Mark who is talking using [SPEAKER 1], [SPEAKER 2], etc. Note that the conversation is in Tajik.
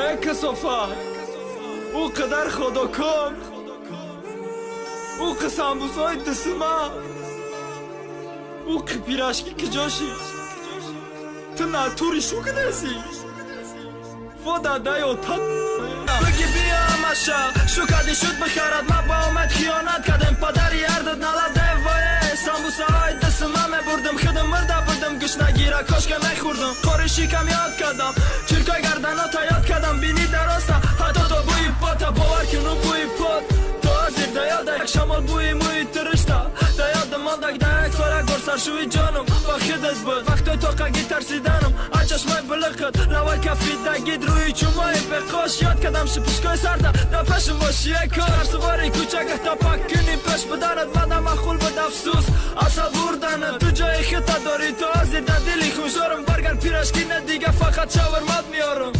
[SPEAKER 1] ای کسافت او قدر خداکار او قسم بوسای دسما او که پیراشکی که جاشی تو ناتوری شو کنسی فدا دایو تا بگی بیا ماشا شو کردی شد بخیرت ما با اومد خیانت کردم پدری اردت نلده وای سامبوسه های دستم همه بردم خودم مرده بودم گوش نگیره کاش که نخوردم خورشی کم یاد کردم چرکای گردن ها تا یاد کردم بینی درسته حتی تو بوی پاتا باور کنو بوی پات تو ازیر دیاده یک شمال بوی موی ترشته دیاده مالدک ده یک ساله گرسر شوی جانم با خودت بود وقتی تو قگی ترسیدنم چشمای بلقت لوال کفی دگید روی چومای بقاش یاد کدم شپشکای سرده دا پشم باشی ای کار سواری کوچگه تا پک کنی پش بدنت مدم مخول بد افسوس اصلا بردنه تو جای خطا داری تو ازیر دا دلی خوشارم برگر پیرشکی نه دیگه فقط شاورمات میارم